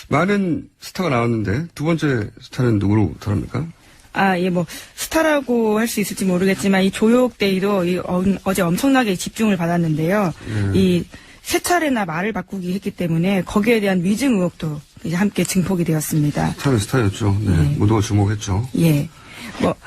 많은 스타가 나왔는데 두 번째 스타는 누구로 다릅니까? 예, 스타라고 할 수 있을지 모르겠지만, 이 조혁데이도 어제 엄청나게 집중을 받았는데요. 이 세 차례나 말을 바꾸기 했기 때문에 거기에 대한 위증 의혹도 이제 함께 증폭이 되었습니다. 스타는 스타였죠. 네. 모두가 주목했죠. 예.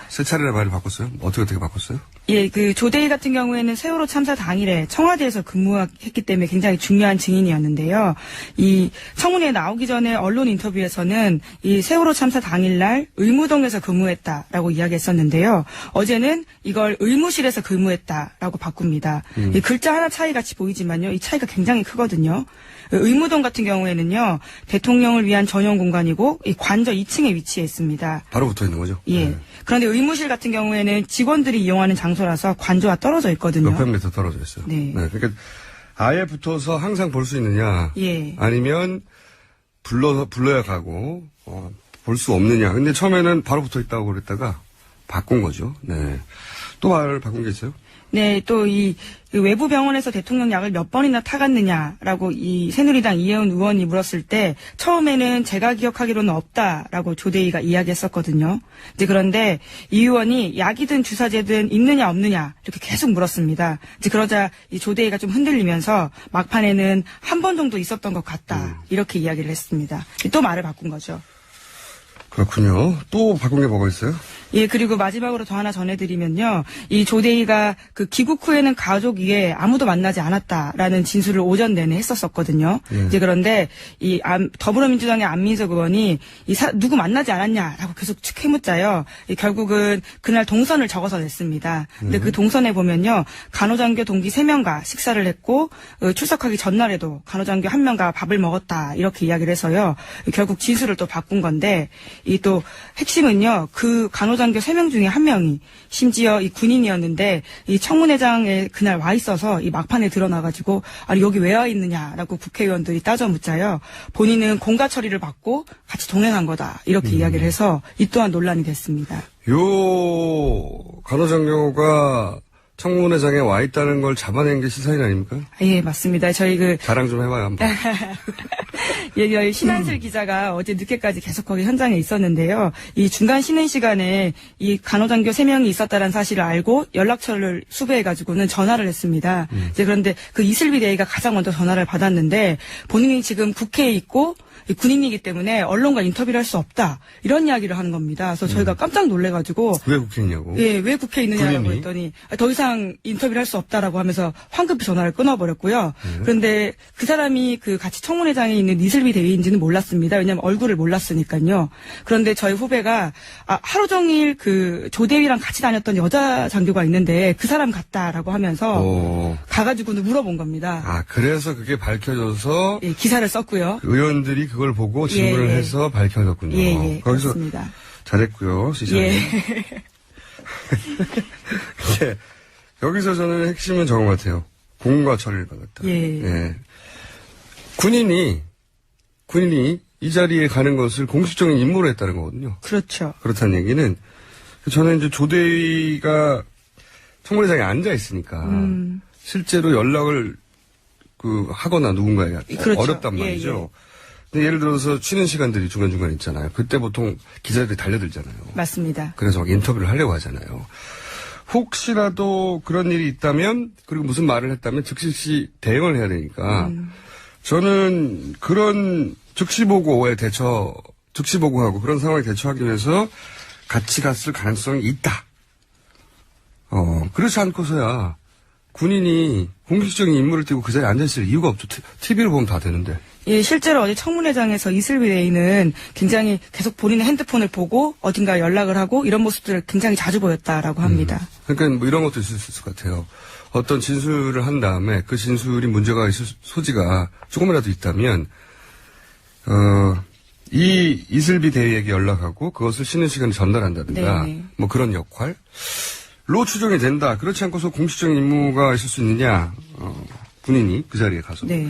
세 차례나 말을 바꿨어요? 어떻게 바꿨어요? 예, 조대희 같은 경우에는 세월호 참사 당일에 청와대에서 근무했기 때문에 굉장히 중요한 증인이었는데요. 이 청문회에 나오기 전에 언론 인터뷰에서는 이 세월호 참사 당일날 의무동에서 근무했다라고 이야기했었는데요. 어제는 이걸 의무실에서 근무했다라고 바꿉니다. 이 글자 하나 차이 같이 보이지만요. 이 차이가 굉장히 크거든요. 의무동 같은 경우에는요. 대통령을 위한 전용 공간이고 이 관저 2층에 위치해 있습니다. 바로 붙어 있는 거죠? 예. 네. 그런데 의무실 같은 경우에는 직원들이 이용하는 장소라서 관저와 떨어져 있거든요. 몇백 미터 떨어져 있어요. 네. 그러니까 아예 붙어서 항상 볼 수 있느냐? 예. 아니면 불러야 가고 볼 수 없느냐? 근데 처음에는 바로 붙어 있다고 그랬다가 바꾼 거죠. 네. 또 말을 바꾼 게 있어요? 네, 또 이 외부 병원에서 대통령 약을 몇 번이나 타갔느냐라고 이 새누리당 이혜원 의원이 물었을 때 처음에는 제가 기억하기로는 없다라고 조대희가 이야기했었거든요. 이제 그런데 이 의원이 약이든 주사제든 있느냐 없느냐 이렇게 계속 물었습니다. 이제 그러자 이 조대희가 좀 흔들리면서 막판에는 한 번 정도 있었던 것 같다 이렇게 이야기를 했습니다. 또 말을 바꾼 거죠. 그렇군요. 또 바꾼 게 뭐가 있어요? 예, 그리고 마지막으로 더 하나 전해드리면요. 이 조대희가 귀국 후에는 가족 외에 아무도 만나지 않았다라는 진술을 오전 내내 했었거든요. 이제 그런데 더불어민주당의 안민석 의원이 누구 만나지 않았냐라고 계속 해묻자요. 결국은 그날 동선을 적어서 냈습니다. 근데 그 동선에 보면요. 간호장교 동기 3명과 식사를 했고 출석하기 전날에도 간호장교 1명과 밥을 먹었다 이렇게 이야기를 해서요. 결국 진술을 또 바꾼 건데 이 또 핵심은요. 그 간호장교 3명 중에 1명이 심지어 이 군인이었는데 이 청문회장에 그날 와 있어서 이 막판에 드러나가지고 아니 여기 왜 와 있느냐라고 국회의원들이 따져 묻자요. 본인은 공가 처리를 받고 같이 동행한 거다 이렇게 이야기를 해서 이 또한 논란이 됐습니다. 요 간호장교가 청문회장에 와 있다는 걸 잡아낸 게 시사인 아닙니까? 예, 맞습니다. 저희 자랑 좀 해봐요, 한번. 예, 신한슬 기자가 어제 늦게까지 계속 거기 현장에 있었는데요. 이 중간 쉬는 시간에 이 간호장교 3명이 있었다는 사실을 알고 연락처를 수배해가지고는 전화를 했습니다. 이제 그런데 그 이슬비 대위가 가장 먼저 전화를 받았는데 본인이 지금 국회에 있고 군인이기 때문에 언론과 인터뷰를 할 수 없다. 이런 이야기를 하는 겁니다. 그래서 저희가 깜짝 놀래가지고. 왜 국회에 있냐고? 예, 왜 국회에 있느냐라고 군인이? 했더니 더 이상 인터뷰를 할 수 없다라고 하면서 황급히 전화를 끊어버렸고요. 그런데 그 사람이 같이 청문회장에 있는 이슬비 대위인지는 몰랐습니다. 왜냐하면 얼굴을 몰랐으니까요. 그런데 저희 후배가 하루 종일 조대위랑 같이 다녔던 여자 장교가 있는데 그 사람 같다라고 하면서 가가지고는 물어본 겁니다. 그래서 그게 밝혀져서 예, 기사를 썼고요. 의원들이 그걸 보고 질문을 해서 밝혀졌군요. 예, 거기서 그렇습니다. 잘했고요, 시장님. 예. 예. 여기서 저는 핵심은 저거 같아요. 공과 처리를 받았다. 예. 군인이 이 자리에 가는 것을 공식적인 임무로 했다는 거거든요. 그렇죠. 그렇다는 얘기는 저는 이제 조대위가 청문회장에 앉아 있으니까 실제로 연락을 하거나 누군가에게 그렇죠. 어렵단 말이죠. 근데 예를 들어서 쉬는 시간들이 중간중간 있잖아요. 그때 보통 기자들이 달려들잖아요. 맞습니다. 그래서 막 인터뷰를 하려고 하잖아요. 혹시라도 그런 일이 있다면 그리고 무슨 말을 했다면 즉시 대응을 해야 되니까 저는 그런 즉시보고하고 그런 상황에 대처하기 위해서 같이 갔을 가능성이 있다. 그렇지 않고서야 군인이 공식적인 임무를 띠고 그 자리에 앉아있을 이유가 없죠. TV로 보면 다 되는데. 예, 실제로 어제 청문회장에서 이슬비 대위는 굉장히 계속 본인의 핸드폰을 보고 어딘가 연락을 하고 이런 모습들을 굉장히 자주 보였다라고 합니다. 그러니까 이런 것도 있을 것 같아요. 어떤 진술을 한 다음에 그 진술이 문제가 있을 소지가 조금이라도 있다면 이 이슬비 대위에게 연락하고 그것을 쉬는 시간에 전달한다든가 뭐 그런 역할로 추정이 된다. 그렇지 않고서 공식적인 임무가 있을 수 있느냐. 군인이 그 자리에 가서. 네.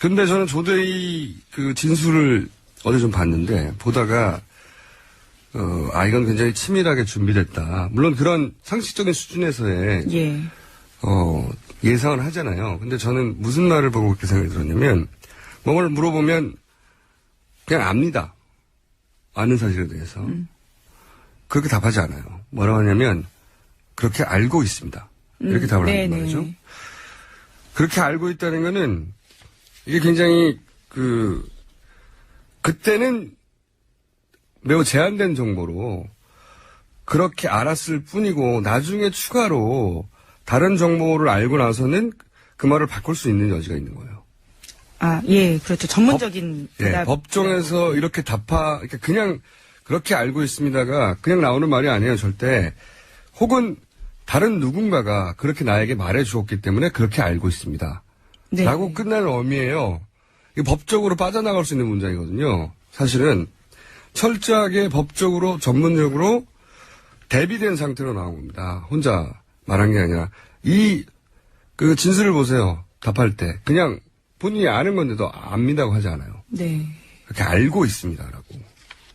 근데 저는 조대희 진술을 어제 좀 봤는데 보다가 이건 굉장히 치밀하게 준비됐다. 물론 그런 상식적인 수준에서의 예상을 하잖아요. 근데 저는 무슨 말을 보고 그렇게 생각이 들었냐면, 뭐를 물어보면 그냥 압니다. 아는 사실에 대해서. 그렇게 답하지 않아요. 뭐라고 하냐면, 그렇게 알고 있습니다. 이렇게 답을 하는 말이죠. 그렇게 알고 있다는 거는, 이게 굉장히, 그때는 매우 제한된 정보로, 그렇게 알았을 뿐이고, 나중에 추가로 다른 정보를 알고 나서는 그 말을 바꿀 수 있는 여지가 있는 거예요. 아, 예, 그렇죠. 전문적인 대답. 법정에서 이렇게 그러니까 그냥 그렇게 알고 있습니다가 그냥 나오는 말이 아니에요, 절대. 혹은 다른 누군가가 그렇게 나에게 말해 주었기 때문에 그렇게 알고 있습니다. 네. 라고 끝나는 의미예요. 이게 법적으로 빠져나갈 수 있는 문장이거든요. 사실은 철저하게 법적으로 전문적으로 대비된 상태로 나온 겁니다. 혼자 말한 게 아니라 그 진술을 보세요. 답할 때 그냥 본인이 아는 건데도 압니다고 하지 않아요. 네. 그렇게 알고 있습니다라고.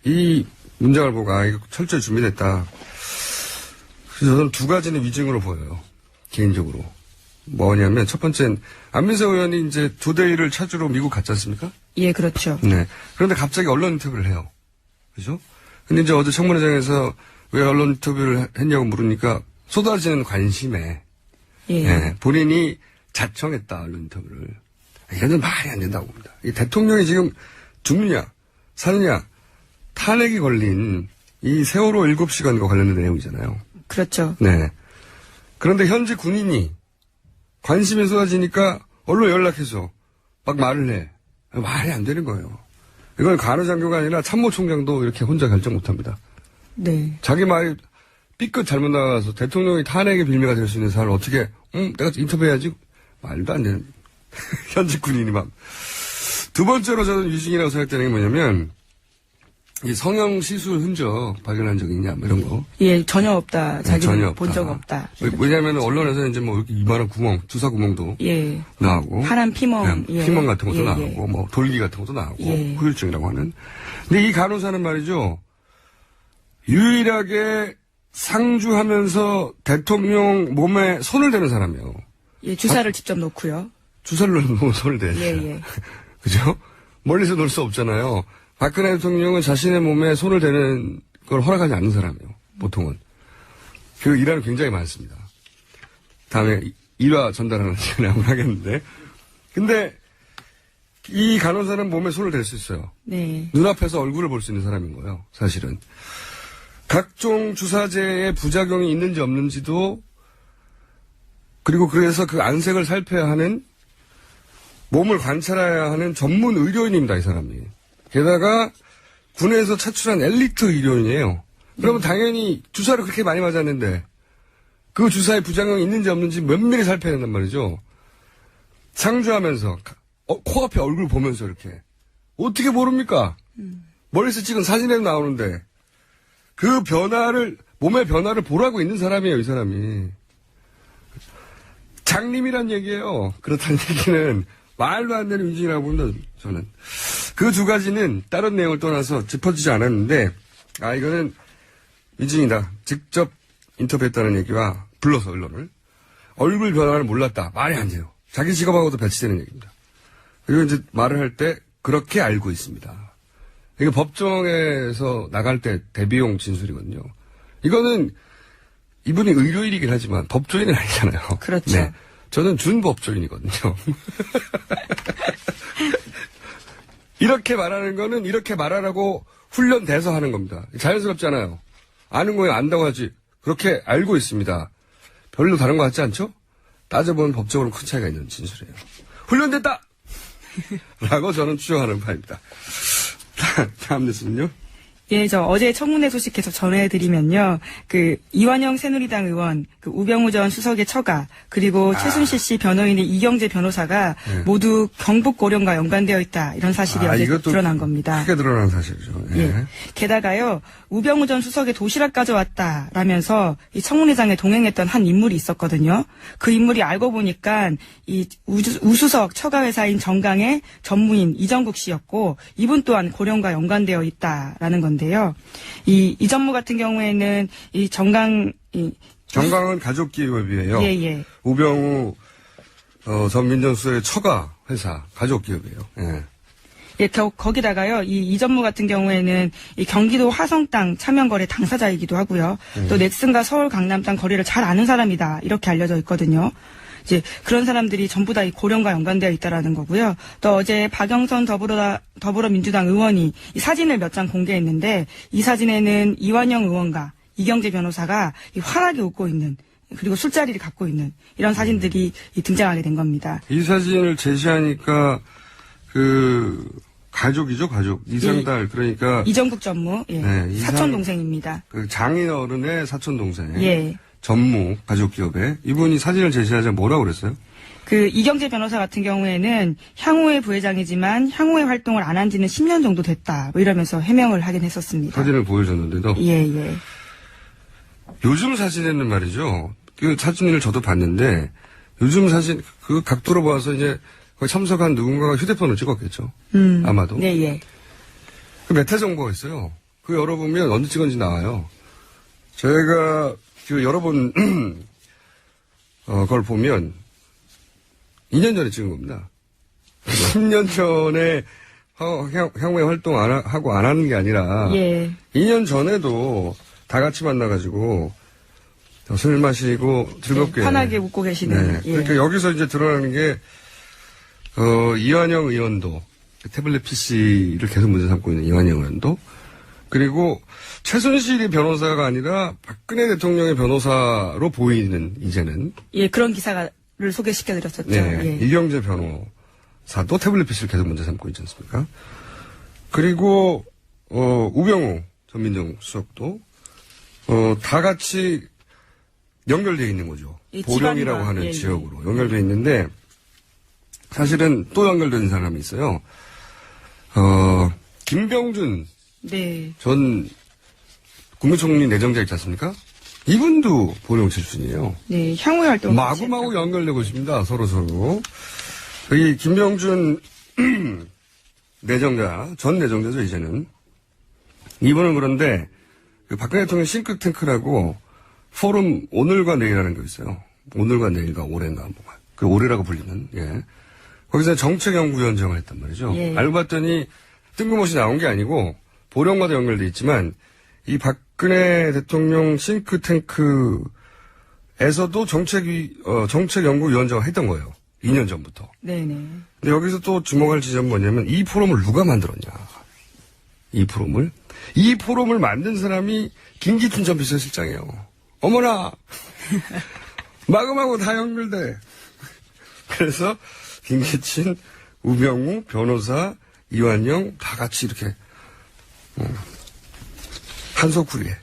이 문장을 보고 이거 철저히 준비됐다. 그래서 저는 두 가지는 위증으로 보여요. 개인적으로. 뭐냐면 첫 번째는 안민석 의원이 이제 조대일을 찾으러 미국 갔지 않습니까? 예, 그렇죠. 네. 그런데 갑자기 언론 인터뷰를 해요. 그죠? 근데 이제 어제 청문회장에서 왜 언론 인터뷰를 했냐고 물으니까 쏟아지는 관심에 예, 본인이 자청했다, 언론 인터뷰를. 이거는 말이 안 된다고 봅니다. 이 대통령이 지금 죽느냐, 사느냐, 탄핵이 걸린 이 세월호 7시간과 관련된 내용이잖아요. 그렇죠. 네. 그런데 현지 군인이 관심이 쏟아지니까 언론 연락해서 막 말을 해. 말이 안 되는 거예요. 이건 간호장교가 아니라 참모총장도 이렇게 혼자 결정 못 합니다. 네. 자기 말이 삐끗 잘못 나가서 대통령이 탄핵의 빌미가 될 수 있는 사람을 어떻게, 내가 인터뷰해야지. 말도 안 되는. 현직 군인이 막. 두 번째로 저는 위증이라고 생각되는 게 뭐냐면, 이 성형 시술 흔적 발견한 적이 있냐, 뭐 이런 거. 예, 전혀 없다. 자기는 전혀 본 적 없다. 왜냐면 언론에서 이제 뭐 이렇게 이만한 구멍, 주사 구멍도 예. 나오고. 파란 피멍. 예, 피멍 같은 것도 예, 나오고, 뭐 돌기 같은 것도 나오고, 예. 후유증이라고 하는. 근데 이 간호사는 말이죠. 유일하게 상주하면서 대통령 몸에 손을 대는 사람이에요. 예, 주사를 직접 놓고요. 주사를 놓으면 손을 대야죠. 예. 그죠? 멀리서 놓을 수 없잖아요. 박근혜 대통령은 자신의 몸에 손을 대는 걸 허락하지 않는 사람이에요. 보통은. 그 일화는 굉장히 많습니다. 다음에 일화 전달하는 시간에 한번 하겠는데. 근데 이 간호사는 몸에 손을 댈 수 있어요. 네. 눈앞에서 얼굴을 볼 수 있는 사람인 거예요. 사실은. 각종 주사제의 부작용이 있는지 없는지도 그리고 그래서 그 안색을 살펴야 하는 몸을 관찰해야 하는 전문 의료인입니다. 이 사람이. 게다가 군에서 차출한 엘리트 의료인이에요. 그러면 당연히 주사를 그렇게 많이 맞았는데 그 주사에 부작용이 있는지 없는지 면밀히 살펴야 된단 말이죠. 상주하면서 코앞에 얼굴 보면서 이렇게. 어떻게 모릅니까? 멀리서 찍은 사진에도 나오는데 그 몸의 변화를 보라고 있는 사람이에요. 이 사람이. 장님이란 얘기예요. 그렇다는 얘기는 말도 안 되는 위증이라고 봅니다. 저는. 그 두 가지는 다른 내용을 떠나서 짚어지지 않았는데 이거는 위증이다. 직접 인터뷰했다는 얘기와 불러서 언론을. 얼굴 변화를 몰랐다. 말이 안 돼요. 자기 직업하고도 배치되는 얘기입니다. 그리고 이제 말을 할 때 그렇게 알고 있습니다. 이게 법정에서 나갈 때 대비용 진술이거든요. 이거는 이분이 의료인이긴 하지만 법조인은 아니잖아요. 그렇죠. 네. 저는 준법조인이거든요. 이렇게 말하는 거는 이렇게 말하라고 훈련돼서 하는 겁니다. 자연스럽잖아요. 아는 거에 안다고 하지. 그렇게 알고 있습니다. 별로 다른 것 같지 않죠? 따져보면 법적으로 큰 차이가 있는 진술이에요. 훈련됐다! 라고 저는 추정하는 바입니다. 다음 뉴스는요? 예, 저 어제 청문회 소식 계속 전해드리면요. 이완영 새누리당 의원, 우병우 전 수석의 처가, 그리고 최순실 씨 변호인의 이경재 변호사가 모두 경북 고령과 연관되어 있다. 이런 사실이 어제 드러난 겁니다. 크게 드러난 사실이죠. 예. 게다가요, 우병우 전 수석의 도시락 가져왔다라면서 이 청문회장에 동행했던 한 인물이 있었거든요. 그 인물이 알고 보니까 이 우수석 처가 회사인 정강의 전무인 이정국 씨였고, 이분 또한 고령과 연관되어 있다라는 건데요. 이 전무 같은 경우에는 이 정강은 가족기업이에요. 예. 우병우 전 민정수석의 처가 회사, 가족 기업이에요. 예. 예, 거기다가요, 이 전무 같은 경우에는 이 경기도 화성 땅 차명거래 당사자이기도 하고요. 또 넥슨과 서울 강남 땅 거래를 잘 아는 사람이다. 이렇게 알려져 있거든요. 이제 그런 사람들이 전부 다 이 고령과 연관되어 있다라는 거고요. 또 어제 박영선 더불어민주당 의원이 이 사진을 몇 장 공개했는데 이 사진에는 이완영 의원과 이경재 변호사가 이 환하게 웃고 있는 그리고 술자리를 갖고 있는 이런 사진들이 등장하게 된 겁니다. 이 사진을 제시하니까 가족이죠, 가족. 이상달, 그러니까. 이정국 전무, 예. 네, 사촌 동생입니다. 장인 어른의 사촌 동생. 예. 전무, 가족 기업에. 이분이 사진을 제시하자 뭐라고 그랬어요? 이경재 변호사 같은 경우에는 향후회 부회장이지만 향후회 활동을 안 한 지는 10년 정도 됐다. 뭐 이러면서 해명을 하긴 했었습니다. 사진을 보여줬는데도. 예, 예. 요즘 사진에는 말이죠. 그 사진을 저도 봤는데, 요즘 사진, 그 각도로 봐서 이제 거기 참석한 누군가가 휴대폰을 찍었겠죠. 아마도. 네, 예. 그 메타 정보가 있어요. 그 열어보면 언제 찍었는지 나와요. 제가 여러 번, 그걸 보면 2년 전에 찍은 겁니다. 10년 전에 향후에 활동 하고 안 하는 게 아니라. 예. 2년 전에도 다 같이 만나가지고 술 마시고 즐겁게. 네, 편하게 웃고 계시는. 네. 예. 그러니까 여기서 이제 드러나는 게 이완영 의원도 태블릿 PC를 계속 문제 삼고 있는 이완영 의원도 그리고 최순실이 변호사가 아니라 박근혜 대통령의 변호사로 보이는 이제는 예, 그런 기사를 소개시켜드렸었죠. 네, 예. 이경재 변호사도 태블릿 PC를 계속 문제 삼고 있지 않습니까? 그리고 우병우 전 민정수석도 다 같이 연결되어 있는 거죠. 보령이라고 하는 예, 지역으로 연결되어 있는데 사실은 또 연결된 사람이 있어요. 김병준 네. 전 국무총리 내정자 있지 않습니까? 이분도 보령 출신이에요. 네, 향후회 활동. 마구마구 연결되고 있습니다. 서로. 이 김병준 내정자, 전 내정자죠, 이제는. 이분은 그런데 그 박근혜 대통령 싱크탱크라고 포럼 오늘과 내일이라는 게 있어요. 오늘과 내일과 올해인가 뭐가. 그 올해라고 불리는, 예. 거기서 정책연구위원장을 했단 말이죠. 예. 알고 봤더니 뜬금없이 나온 게 아니고 보령과도 연결돼 있지만 이 박근혜 대통령 싱크탱크에서도 정책연구위원장을 했던 거예요. 2년 전부터. 네네. 근데 여기서 또 주목할 지점은 뭐냐면 이 포럼을 누가 만들었냐. 이 포럼을 만든 사람이 김기춘 전 비서실장이에요. 어머나! 마구마구 다 연결돼. 그래서 김기춘, 우병우, 변호사, 이완영 다 같이 이렇게 한소쿠리에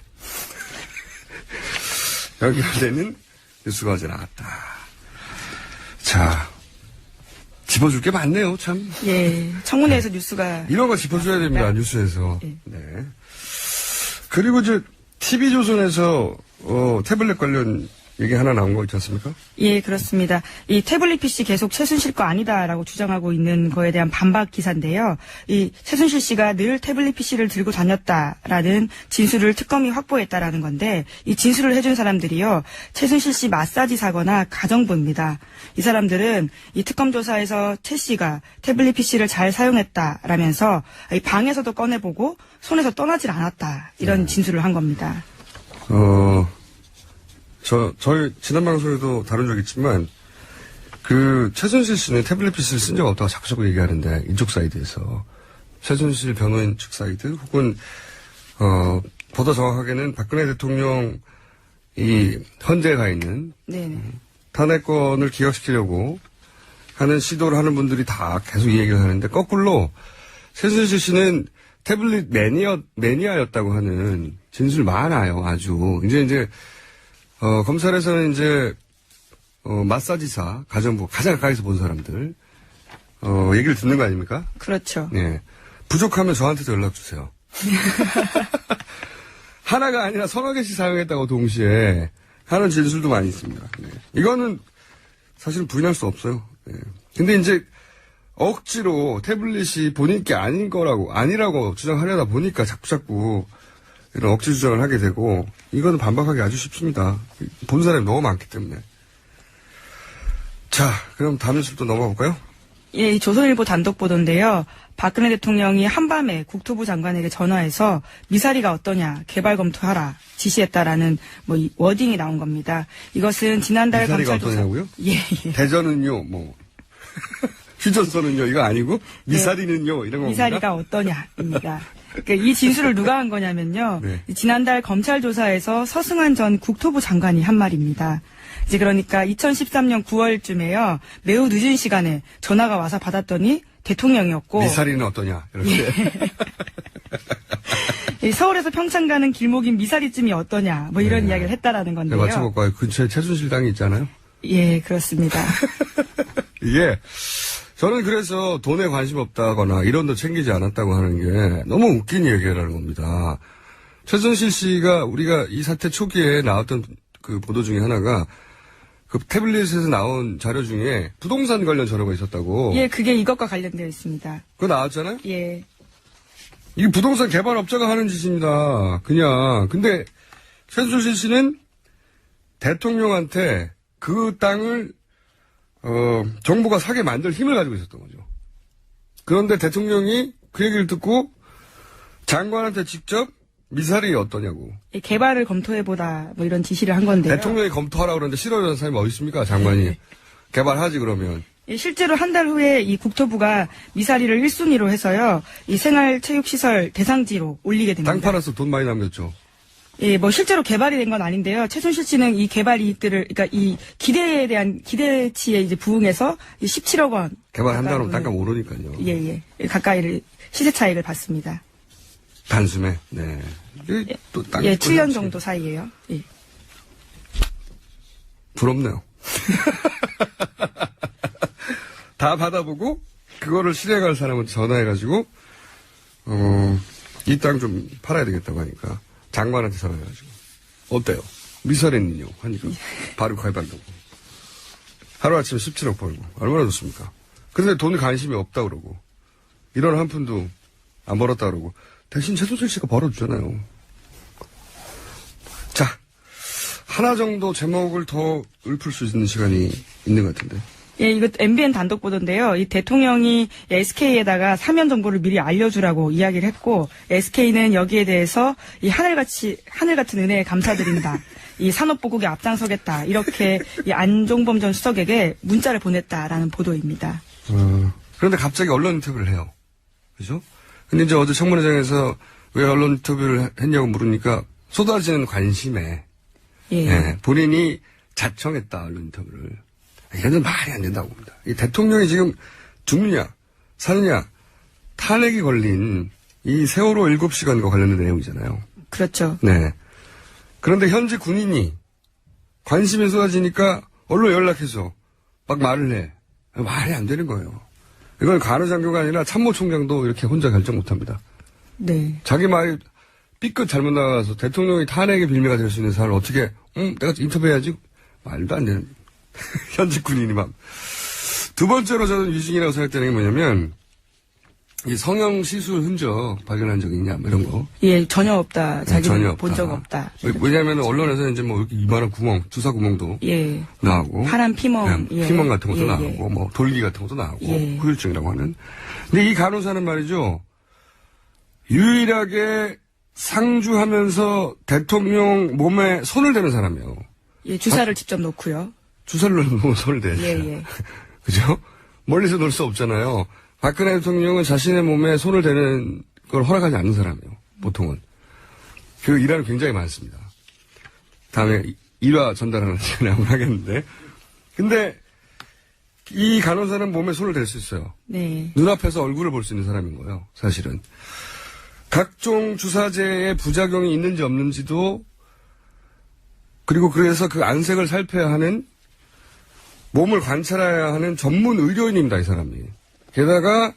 연결되는 뉴스가 어제 나왔다. 자, 짚어줄 게 많네요, 참. 예, 청문회에서 뉴스가. 이런 거 짚어줘야 됩니다, 뉴스에서. 예. 네. 그리고 이제 TV조선에서 태블릿 관련 얘기 하나 나온 거 있지 않습니까? 예, 그렇습니다. 이 태블릿 PC 계속 최순실 거 아니다라고 주장하고 있는 거에 대한 반박 기사인데요. 이 최순실 씨가 늘 태블릿 PC를 들고 다녔다라는 진술을 특검이 확보했다라는 건데 이 진술을 해준 사람들이요. 최순실 씨 마사지 사거나 가정부입니다. 이 사람들은 이 특검 조사에서 최 씨가 태블릿 PC를 잘 사용했다라면서 이 방에서도 꺼내보고 손에서 떠나질 않았다. 이런 진술을 한 겁니다. 저희 지난 방송에도 다룬 적 있지만 최순실 씨는 태블릿 PC를 쓴 적 없다고 자꾸 얘기하는데 이쪽 사이드에서 최순실 변호인 측 사이드 혹은 보다 정확하게는 박근혜 대통령 이 헌재에 가 있는 네네. 탄핵권을 기각시키려고 하는 시도를 하는 분들이 다 계속 이 얘기를 하는데 거꾸로 최순실 씨는 태블릿 매니아였다고 하는 진술 많아요. 아주 이제 검찰에서는 이제 마사지사 가정부 가장 가까이서 본 사람들 얘기를 듣는 거 아닙니까? 그렇죠. 네. 부족하면 저한테도 연락 주세요. 하나가 아니라 서너 개씩 사용했다고 동시에 하는 진술도 많이 있습니다. 네. 이거는 사실 부인할 수 없어요. 네. 근데 이제 억지로 태블릿이 본인 게 아니라고 주장하려다 보니까 자꾸 이런 억지 주장을 하게 되고 이거는 반박하기 아주 쉽습니다. 본 사람이 너무 많기 때문에. 자, 그럼 다음 뉴스로 또 넘어가 볼까요? 예, 이 조선일보 단독 보도인데요. 박근혜 대통령이 한밤에 국토부 장관에게 전화해서 미사리가 어떠냐 개발 검토하라 지시했다라는 뭐 이 워딩이 나온 겁니다. 이것은 지난달 미사리가 검찰 조사 어떠냐고요? 예, 예. 대전은요, 뭐 휴전선은요, 이거 아니고 미사리는요, 이런 겁니다. 미사리가 어떠냐입니다. 그러니까 이 진술을 누가 한 거냐면요. 네. 지난달 검찰 조사에서 서승환 전 국토부 장관이 한 말입니다. 이제 그러니까 2013년 9월쯤에요. 매우 늦은 시간에 전화가 와서 받았더니 대통령이었고 미사리는 어떠냐, 이렇게. 이 서울에서 평창 가는 길목인 미사리쯤이 어떠냐 뭐 이런 네. 이야기를 했다라는 네, 건데요. 맞춰볼까요? 근처에 최순실당이 있잖아요. 예, 그렇습니다. 이게 저는 그래서 돈에 관심 없다거나 이런 거 챙기지 않았다고 하는 게 너무 웃긴 얘기라는 겁니다. 최순실 씨가 우리가 이 사태 초기에 나왔던 그 보도 중에 하나가 그 태블릿에서 나온 자료 중에 부동산 관련 자료가 있었다고. 예, 그게 이것과 관련되어 있습니다. 그거 나왔잖아요? 예. 이게 부동산 개발업자가 하는 짓입니다. 그냥. 근데 최순실 씨는 대통령한테 그 땅을 정부가 사게 만들 힘을 가지고 있었던 거죠. 그런데 대통령이 그 얘기를 듣고 장관한테 직접 미사리 어떠냐고. 이 개발을 검토해보다 뭐 이런 지시를 한 건데요. 대통령이 검토하라고 그러는데 싫어하는 사람이 어디 있습니까? 장관이. 개발하지 그러면. 예, 실제로 한 달 후에 이 국토부가 미사리를 1순위로 해서요. 이 생활체육시설 대상지로 올리게 됩니다. 땅 팔아서 돈 많이 남겼죠. 예, 뭐 실제로 개발이 된 건 아닌데요. 최순실 씨는 이 개발 이익들을, 그러니까 이 기대에 대한 기대치에 이제 부응해서 17억 원. 개발한다면 가까이 땅값 오르니까요. 예, 예. 가까이를 시세 차익을 받습니다. 단숨에. 네. 이게 또 땅. 예, 7년 정도 사이에요. 예. 부럽네요. 다 받아보고 그거를 실행할 사람한테 전화해가지고 이 땅 좀 팔아야 되겠다고 하니까 장관한테 전화해가지고 어때요? 미사리는요? 하니까 바로 가입한다고. 하루아침에 17억 벌고 얼마나 좋습니까? 그런데 돈에 관심이 없다 그러고 1원 한 푼도 안 벌었다 그러고 대신 최순실 씨가 벌어주잖아요. 자, 하나 정도 제목을 더 읊을 수 있는 시간이 있는 것 같은데. 예, 이거 MBN 단독 보도인데요. 이 대통령이 SK에다가 사면 정보를 미리 알려주라고 이야기를 했고, SK는 여기에 대해서 이 하늘 같은 은혜에 감사드린다. 이 산업보국에 앞장서겠다. 이렇게 이 안종범 전 수석에게 문자를 보냈다라는 보도입니다. 그런데 갑자기 언론 인터뷰를 해요. 그죠? 근데 이제 어제 청문회장에서 왜 언론 인터뷰를 했냐고 물으니까 쏟아지는 관심에, 예. 예, 본인이 자청했다, 언론 인터뷰를. 이건 말이 안 된다고 봅니다. 이 대통령이 지금 죽느냐, 사느냐, 탄핵이 걸린 이 세월호 7시간과 관련된 내용이잖아요. 그렇죠. 네. 그런데 현재 군인이 관심이 쏟아지니까 언론 연락해서 막 말을 해. 말이 안 되는 거예요. 이건 간호장교가 아니라 참모총장도 이렇게 혼자 결정 못 합니다. 네. 자기 말이 삐끗 잘못 나가서 대통령이 탄핵의 빌미가 될 수 있는 사람을 어떻게, 내가 인터뷰해야지? 말도 안 되는. 현직 군인이 막. 두 번째로 저는 위증이라고 생각되는 게 뭐냐면, 이 성형 시술 흔적 발견한 적 있냐, 뭐 이런 거. 예, 전혀 없다. 자기는 전혀 본 적 없다. 왜냐하면 언론에서 이제 뭐 이렇게 이만한 구멍, 주사 구멍도 예. 나오고. 파란 피멍. 네, 예. 피멍 같은 것도 예, 나오고, 뭐 돌기 같은 것도 나오고, 예. 후유증이라고 하는. 근데 이 간호사는 말이죠, 유일하게 상주하면서 대통령 몸에 손을 대는 사람이에요. 예, 주사를 직접 놓고요. 주사를 놓으면 손을 대야죠. 예, 예. 그죠? 멀리서 놓을 수 없잖아요. 박근혜 대통령은 자신의 몸에 손을 대는 걸 허락하지 않는 사람이에요. 보통은. 그 일화는 굉장히 많습니다. 다음에 일화 전달하는 시간에 한번 하겠는데. 근데 이 간호사는 몸에 손을 댈 수 있어요. 네. 눈앞에서 얼굴을 볼 수 있는 사람인 거예요. 사실은. 각종 주사제의 부작용이 있는지 없는지도 그리고 그래서 그 안색을 살펴야 하는 몸을 관찰해야 하는 전문 의료인입니다. 이 사람이. 게다가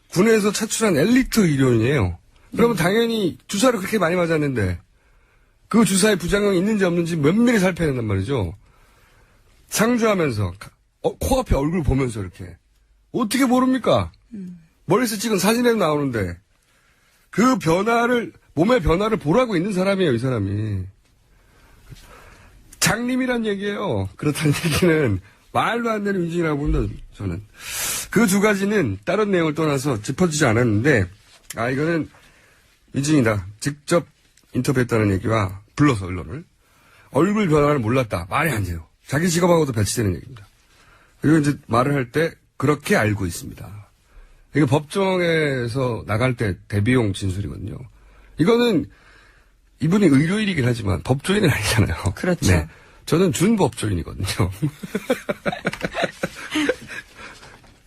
군에서 차출한 엘리트 의료인이에요. 그러면 당연히 주사를 그렇게 많이 맞았는데 그 주사에 부작용이 있는지 없는지 면밀히 살펴야 된단 말이죠. 상주하면서 코앞에 얼굴 보면서 이렇게. 어떻게 모릅니까? 멀리서 찍은 사진에도 나오는데 그 변화를 몸의 변화를 보라고 있는 사람이에요. 이 사람이. 장님이란 얘기예요. 그렇다는 얘기는 말도 안 되는 위증이라고 봅니다, 저는. 그 두 가지는 다른 내용을 떠나서 짚어지지 않았는데, 이거는 위증이다. 직접 인터뷰했다는 얘기와 불러서 언론을. 얼굴 변화를 몰랐다. 말이 안 돼요. 자기 직업하고도 배치되는 얘기입니다. 그리고 이제 말을 할 때 그렇게 알고 있습니다. 이게 법정에서 나갈 때 대비용 진술이거든요. 이거는 이분이 의료인이긴 하지만 법조인은 아니잖아요. 그렇죠. 네. 저는 준법조인이거든요.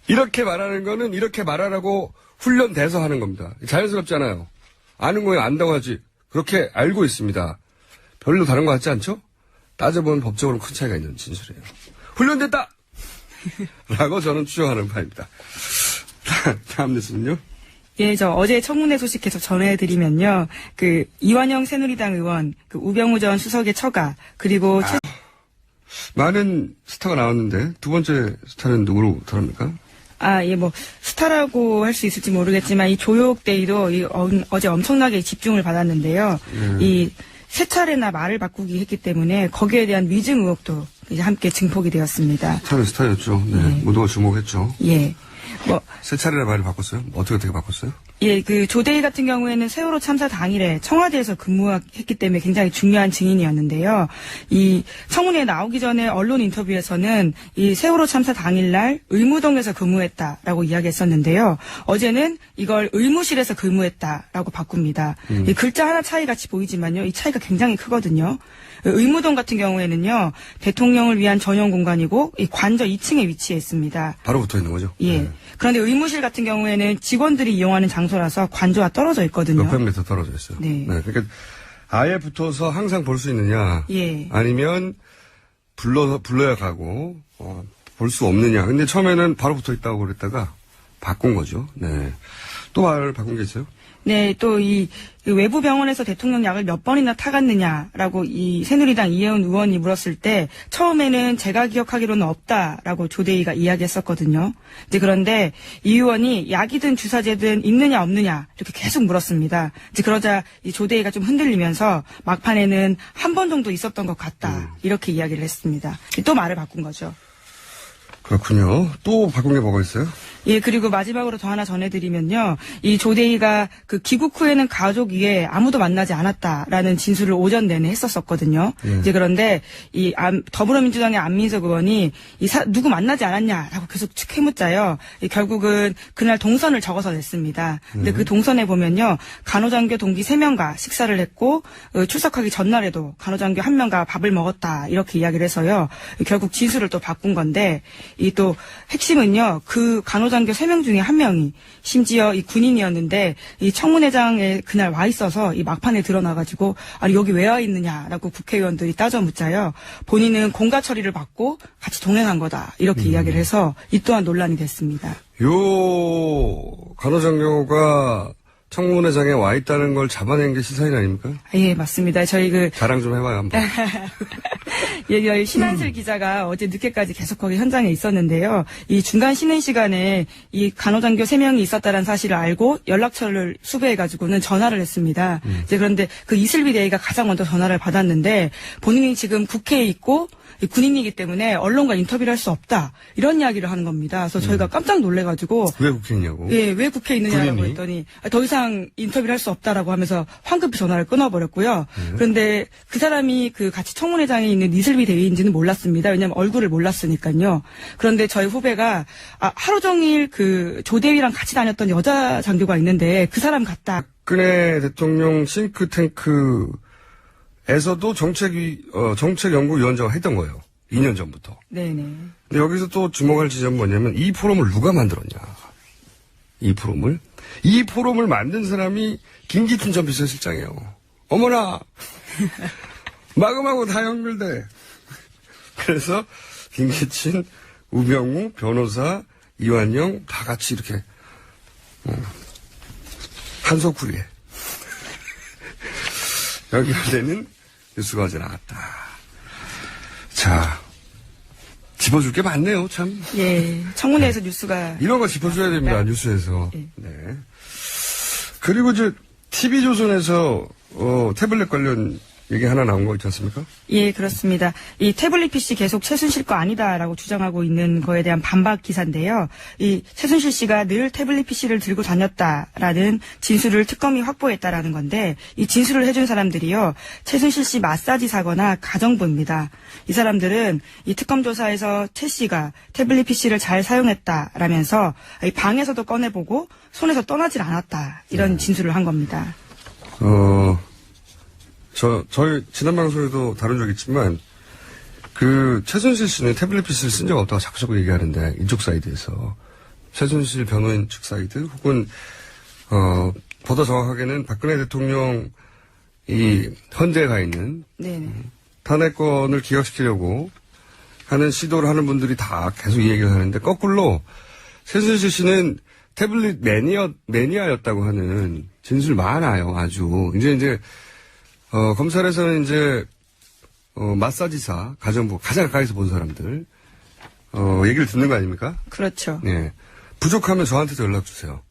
이렇게 말하는 거는 이렇게 말하라고 훈련돼서 하는 겁니다. 자연스럽지 않아요. 아는 거에 안다고 하지. 그렇게 알고 있습니다. 별로 다른 것 같지 않죠? 따져보면 법적으로 큰 차이가 있는 진술이에요. 훈련됐다! 라고 저는 추정하는 바입니다. 다음 뉴스는요? 예, 저 어제 청문회 소식 계속 전해드리면요. 그 이완영 새누리당 의원, 그 우병우 전 수석의 처가, 그리고 많은 스타가 나왔는데 두 번째 스타는 누구로 다릅니까? 예, 뭐 스타라고 할 수 있을지 모르겠지만 이 조욕데이도 어제 엄청나게 집중을 받았는데요. 이 세 차례나 말을 바꾸기 했기 때문에 거기에 대한 위증 의혹도 이제 함께 증폭이 되었습니다. 스타였죠. 네, 모두가 주목했죠. 예. 세 차례나 말을 바꿨어요? 어떻게 바꿨어요? 예, 그 조대희 같은 경우에는 세월호 참사 당일에 청와대에서 근무했기 때문에 굉장히 중요한 증인이었는데요. 이 청문회에 나오기 전에 언론 인터뷰에서는 이 세월호 참사 당일날 의무동에서 근무했다라고 이야기했었는데요. 어제는 이걸 의무실에서 근무했다라고 바꿉니다. 이 글자 하나 차이 같이 보이지만요, 이 차이가 굉장히 크거든요. 의무동 같은 경우에는요, 대통령을 위한 전용 공간이고 이 관저 2층에 위치해 있습니다. 바로 붙어 있는 거죠? 예. 네. 그런데 의무실 같은 경우에는 직원들이 이용하는 장소라서 관저와 떨어져 있거든요. 몇백 미터 떨어져 있어요. 네. 그러니까 아예 붙어서 항상 볼 수 있느냐, 예. 아니면 불러야 가고 볼 수 없느냐. 근데 처음에는 바로 붙어 있다고 그랬다가 바꾼 거죠. 네. 또 말을 바꾼 게 있어요? 네, 또 이 외부 병원에서 대통령 약을 몇 번이나 타갔느냐라고 이 새누리당 이혜훈 의원이 물었을 때 처음에는 제가 기억하기로는 없다라고 조대희가 이야기했었거든요. 이제 그런데 이 의원이 약이든 주사제든 있느냐 없느냐 이렇게 계속 물었습니다. 이제 그러자 이 조대희가 좀 흔들리면서 막판에는 한 번 정도 있었던 것 같다 이렇게 이야기를 했습니다. 또 말을 바꾼 거죠. 그렇군요. 또 바꾼 게 뭐가 있어요? 예, 그리고 마지막으로 더 하나 전해드리면요. 이 조대희가 그 귀국 후에는 가족 위에 아무도 만나지 않았다라는 진술을 오전 내내 했었었거든요. 이제 그런데 이 더불어민주당의 안민석 의원이 누구 만나지 않았냐라고 계속 캐묻자요. 결국은 그날 동선을 적어서 냈습니다. 근데 그 동선에 보면요. 간호장교 동기 3명과 식사를 했고 출석하기 전날에도 간호장교 1명과 밥을 먹었다 이렇게 이야기를 해서요. 결국 진술을 또 바꾼 건데 이 또 핵심은요. 그 간호장교 3명 중에 1명이 심지어 이 군인이었는데 이 청문회장에 그날 와 있어서 이 막판에 드러나가지고 아니 여기 왜 와 있느냐라고 국회의원들이 따져 묻자요. 본인은 공가 처리를 받고 같이 동행한 거다 이렇게 이야기를 해서 이 또한 논란이 됐습니다. 요 간호장교가 청문회장에 와 있다는 걸 잡아낸 게 시사인 아닙니까? 예, 맞습니다. 저희 자랑 좀 해봐요, 한번. 예, 저희 신한슬 기자가 어제 늦게까지 계속 거기 현장에 있었는데요. 이 중간 쉬는 시간에 이 간호장교 3명이 있었다는 사실을 알고 연락처를 수배해가지고는 전화를 했습니다. 이제 그런데 그 이슬비 대위가 가장 먼저 전화를 받았는데 본인이 지금 국회에 있고 군인이기 때문에 언론과 인터뷰를 할 수 없다. 이런 이야기를 하는 겁니다. 그래서 저희가 깜짝 놀래가지고. 왜 국회에 있냐고? 예, 왜 국회에 있느냐라고 군인이? 했더니 더 이상 인터뷰를 할 수 없다라고 하면서 황급히 전화를 끊어버렸고요. 그런데 그 사람이 그 같이 청문회장에 있는 이슬비 대위인지는 몰랐습니다. 왜냐하면 얼굴을 몰랐으니까요. 그런데 저희 후배가 하루 종일 그 조대위랑 같이 다녔던 여자 장교가 있는데 그 사람 같다. 박근혜 대통령 싱크탱크 에서도 정책연구위원장을 했던 거예요. 2년 전부터. 네네. 근데 여기서 또 주목할 지점은 뭐냐면 이 포럼을 누가 만들었냐. 이 포럼을 만든 사람이 김기춘 전 비서실장이에요. 어머나! 마구마구 다 연결돼. 그래서 김기춘, 우병우, 변호사, 이완영 다 같이 이렇게 한석구리에 연결되는 뉴스가 어제 나왔다. 자, 짚어줄 게 많네요, 참. 예, 청문회에서 뉴스가. 이런 거 짚어줘야 됩니다, 뉴스에서. 예. 네. 그리고 TV조선에서, 태블릿 관련 얘기 하나 나온 거 있지 않습니까? 예, 그렇습니다. 이 태블릿 PC 계속 최순실 거 아니다라고 주장하고 있는 거에 대한 반박 기사인데요. 이 최순실 씨가 늘 태블릿 PC를 들고 다녔다라는 진술을 특검이 확보했다라는 건데 이 진술을 해준 사람들이요. 최순실 씨 마사지 사거나 가정부입니다. 이 사람들은 이 특검 조사에서 최 씨가 태블릿 PC를 잘 사용했다라면서 이 방에서도 꺼내보고 손에서 떠나질 않았다. 이런 진술을 한 겁니다. 저희 지난 방송에도 다룬 적 있지만 최순실 씨는 태블릿 PC를 쓴 적 없다고 자꾸 얘기하는데 이쪽 사이드에서 최순실 변호인 측 사이드 혹은 보다 정확하게는 박근혜 대통령 이 헌재에 가 있는 네네. 탄핵권을 기각시키려고 하는 시도를 하는 분들이 다 계속 이 얘기를 하는데 거꾸로 최순실 씨는 태블릿 매니아였다고 하는 진술 많아요. 아주 이제 검찰에서는 이제 마사지사 가정부 가장 가까이서 본 사람들 얘기를 듣는 거 아닙니까? 그렇죠. 네. 부족하면 저한테도 연락 주세요.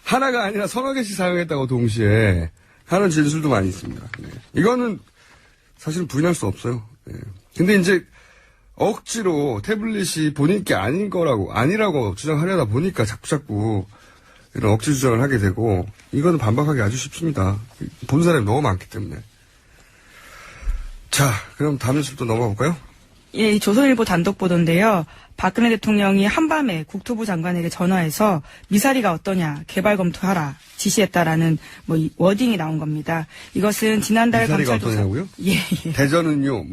하나가 아니라 서너 개씩 사용했다고 동시에 하는 진술도 많이 있습니다. 네. 이거는 사실 부인할 수 없어요. 네. 근데 이제 억지로 태블릿이 본인 게 아니라고 주장하려다 보니까 자꾸 이런 억지 주장을 하게 되고 이거는 반박하기 아주 쉽습니다. 본 사람이 너무 많기 때문에. 자, 그럼 다음 뉴스 또 넘어가 볼까요? 예, 이 조선일보 단독 보도인데요. 박근혜 대통령이 한밤에 국토부 장관에게 전화해서 미사리가 어떠냐 개발 검토하라 지시했다라는 이 워딩이 나온 겁니다. 이것은 지난달 미사리가 검찰 조사. 어떠냐고요? 예. 대전은요,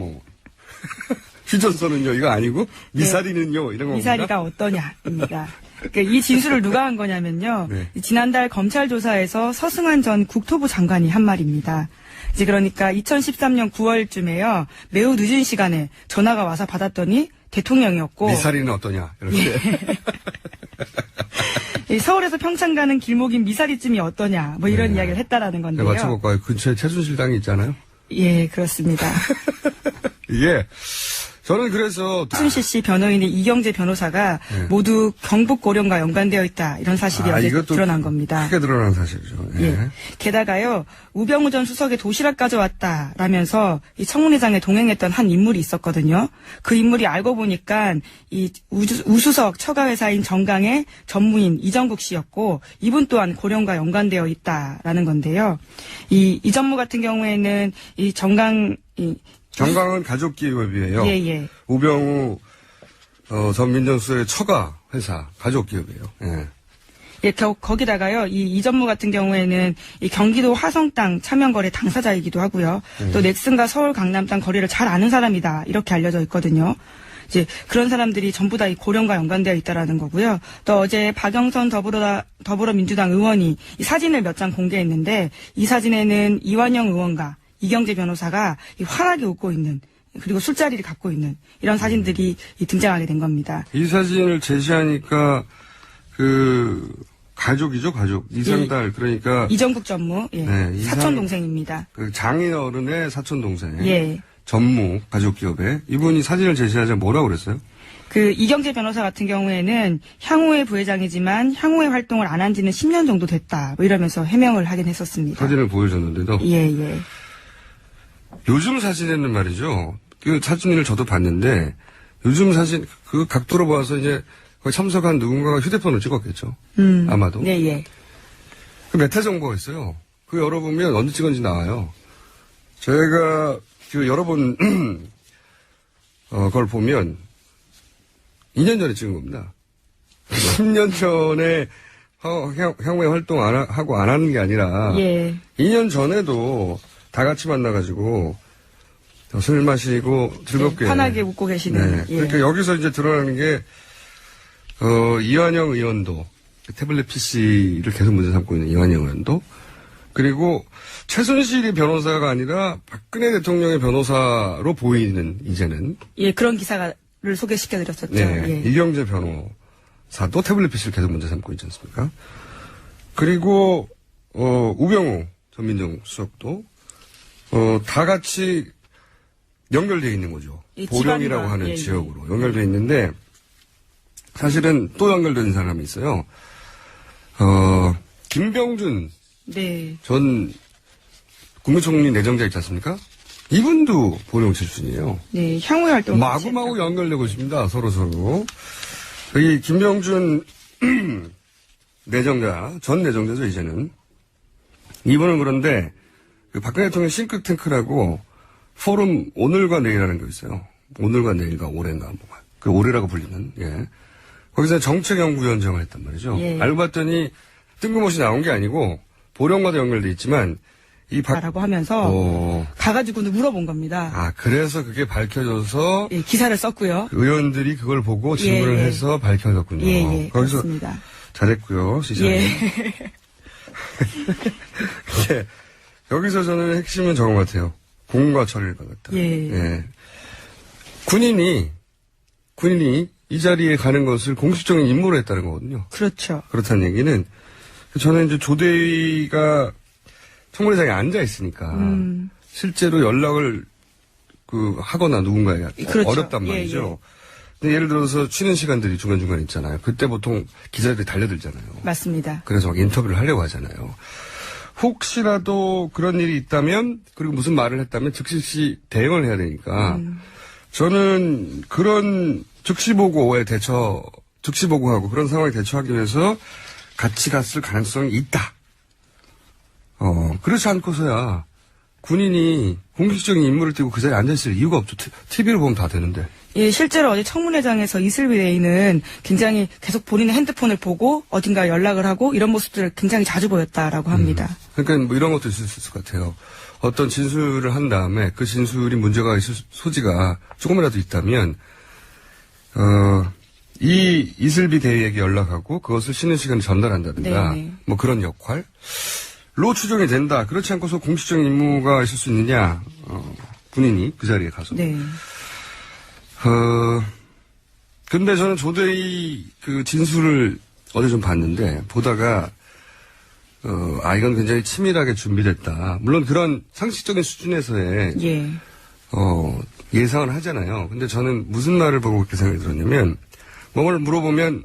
휴전선은요, 이거 아니고 미사리는요, 이런 겁니다. 미사리가 어떠냐입니다. 그러니까 이 진술을 누가 한 거냐면요. 네. 지난달 검찰 조사에서 서승환 전 국토부 장관이 한 말입니다. 이제 그러니까 2013년 9월쯤에요. 매우 늦은 시간에 전화가 와서 받았더니 대통령이었고. 미사리는 어떠냐, 이렇게. 예, 서울에서 평창 가는 길목인 미사리쯤이 어떠냐, 이런 이야기를 했다라는 건데요. 네, 맞춰볼까요? 근처에 최순실 당이 있잖아요. 예, 그렇습니다. 이게 저는 그래서 최순실 씨 변호인의 이경재 변호사가 모두 경북 고령과 연관되어 있다 이런 사실이 어제 드러난 겁니다. 크게 드러난 사실이죠. 예. 예. 게다가요 우병우 전 수석의 도시락 가져왔다라면서 이 청문회장에 동행했던 한 인물이 있었거든요. 그 인물이 알고 보니까 이 우수석 처가회사인 정강의 전무인 이정국 씨였고 이분 또한 고령과 연관되어 있다라는 건데요. 이 전무 같은 경우에는 이 정강은 가족기업이에요. 예. 우병우 전 민정수석의 처가 회사 가족기업이에요. 예. 예, 거기다가요, 이 전무 같은 경우에는 이 경기도 화성 땅 차명거래 당사자이기도 하고요. 또 넥슨과 서울 강남 땅 거래를 잘 아는 사람이다. 이렇게 알려져 있거든요. 이제 그런 사람들이 전부 다 이 고령과 연관되어 있다라는 거고요. 또 어제 박영선 더불어민주당 의원이 이 사진을 몇 장 공개했는데 이 사진에는 이완영 의원과 이경재 변호사가 환하게 웃고 있는 그리고 술자리를 갖고 있는 이런 사진들이 등장하게 된 겁니다. 이 사진을 제시하니까 가족이죠, 가족. 이상달 그러니까 이정국 전무 네, 사촌 동생입니다. 그 장인 어른의 사촌 동생. 예. 전무 가족기업에 이분이 사진을 제시하자 뭐라고 그랬어요? 그 이경재 변호사 같은 경우에는 향후의 부회장이지만 향후의 활동을 안 한 지는 10년 정도 됐다. 이러면서 해명을 하긴 했었습니다. 사진을 보여줬는데도. 예. 요즘 사진에는 말이죠. 그 사진을 저도 봤는데 요즘 사진 그 각도로 봐서 이제 거기 참석한 누군가가 휴대폰을 찍었겠죠. 아마도. 네. 그 메타 정보가 있어요. 그 열어보면 언제 찍은지 나와요. 제가 여러 번 그걸 보면 2년 전에 찍은 겁니다. 10년 전에 향후에 활동 하고 안 하는 게 아니라 2년 전에도 다 같이 만나가지고 술 마시고 즐겁게 환하게 웃고 계시는. 그러니까 여기서 이제 드러나는 게 이완영 의원도 태블릿 PC를 계속 문제 삼고 있는 이완영 의원도 그리고 최순실이 변호사가 아니라 박근혜 대통령의 변호사로 보이는 이제는 그런 기사를 소개시켜드렸었죠. 네, 이경재 변호사도 태블릿 PC를 계속 문제 삼고 있지 않습니까? 그리고 우병우 전 민정수석도 다 같이 연결되어 있는 거죠. 보령이라고 하는 지역으로 연결되어 있는데 사실은 또 연결된 사람이 있어요. 김병준 전 국무총리 내정자 있지 않습니까? 이분도 보령 출신이에요. 네, 향후 활동. 마구마구 연결되고 있습니다. 서로. 이 김병준 내정자, 전 내정자죠, 이제는. 이분은 그런데 그 박근혜 대통령 싱크탱크라고 포럼 오늘과 내일이라는 게 있어요. 오늘과 내일과 올해인가 뭐가. 그 올해라고 불리는, 예. 거기서 정책연구위원장을 했단 말이죠. 예. 알고 봤더니 뜬금없이 나온 게 아니고 보령과도 연결돼 있지만 라고 하면서 가가지고 물어본 겁니다. 아, 그래서 그게 밝혀져서 예, 기사를 썼고요. 의원들이 그걸 보고 질문을 예, 예. 해서 밝혀졌군요. 예, 거기서 그렇습니다. 잘했고요, 시장님. 예. 예. 여기서 저는 핵심은 저건 것 같아요. 공과 처리를 받았다. 예. 군인이 이 자리에 가는 것을 공식적인 임무로 했다는 거거든요. 그렇죠. 그렇다는 얘기는 저는 이제 조대위가 청문회장에 앉아 있으니까 실제로 연락을 하거나 누군가에게 그렇죠. 어렵단 말이죠. 근데 예를 들어서 쉬는 시간들이 중간중간 있잖아요. 그때 보통 기자들이 달려들잖아요. 맞습니다. 그래서 막 인터뷰를 하려고 하잖아요. 혹시라도 그런 일이 있다면, 그리고 무슨 말을 했다면 즉시 대응을 해야 되니까 저는 그런 즉시보고에 즉시보고하고 그런 상황에 대처하기 위해서 같이 갔을 가능성이 있다. 그렇지 않고서야 군인이 공식적인 임무를 띠고 그 자리에 앉아있을 이유가 없죠. TV를 보면 다 되는데. 예, 실제로 어제 청문회장에서 이슬비 대인은 굉장히 계속 본인의 핸드폰을 보고 어딘가 연락을 하고 이런 모습들을 굉장히 자주 보였다라고 합니다. 그러니까 뭐 이런 것도 있을 수 있을 것 같아요. 어떤 진술을 한 다음에 그 진술이 문제가 있을 소지가 조금이라도 있다면, 이 이슬비 대위에게 연락하고 그것을 쉬는 시간에 전달한다든가, 네네. 뭐 그런 역할로 추정이 된다. 그렇지 않고서 공식적인 임무가 있을 수 있느냐, 군인이 그 자리에 가서. 네. 근데 저는 조대희 그 진술을 어제 좀 봤는데, 보다가, 이건 굉장히 치밀하게 준비됐다. 물론 그런 상식적인 수준에서의, 예. 예상을 하잖아요. 근데 저는 무슨 말을 보고 그렇게 생각이 들었냐면, 뭐를 물어보면,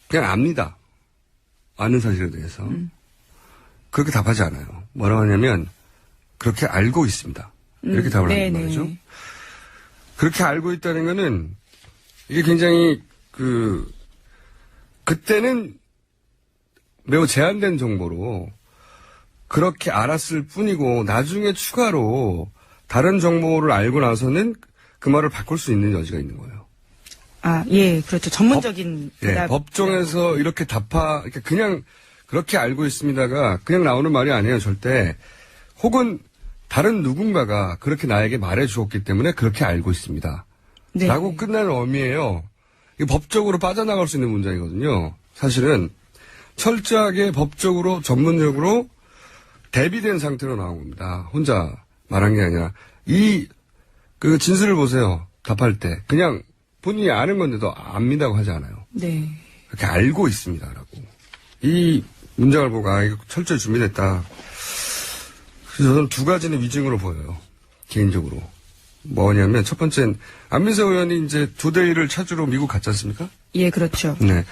그냥 압니다. 아는 사실에 대해서. 그렇게 답하지 않아요. 뭐라고 하냐면, 그렇게 알고 있습니다. 이렇게 답을 하는 말이죠. 그렇게 알고 있다는 거는, 이게 굉장히, 그때는 매우 제한된 정보로 그렇게 알았을 뿐이고, 나중에 추가로 다른 정보를 알고 나서는 그 말을 바꿀 수 있는 여지가 있는 거예요. 아, 예, 그렇죠. 전문적인 대답. 법정에서 이렇게 그냥 그렇게 알고 있습니다가 그냥 나오는 말이 아니에요, 절대. 혹은 다른 누군가가 그렇게 나에게 말해 주었기 때문에 그렇게 알고 있습니다. 네. 라고 끝나는 의미예요. 이게 법적으로 빠져나갈 수 있는 문장이거든요. 사실은 철저하게 법적으로 전문적으로 대비된 상태로 나온 겁니다. 혼자 말한 게 아니라 그 진술을 보세요. 답할 때 그냥 본인이 아는 건데도 압니다고 하지 않아요. 네. 그렇게 알고 있습니다라고. 이 문장을 보고 이거 철저히 준비됐다. 그래서 저는 두 가지는 위증으로 보여요. 개인적으로. 뭐냐면 첫 번째는 안민석 의원이 이제 조대위를 찾으러 미국 갔지 않습니까? 예, 그렇죠. 네.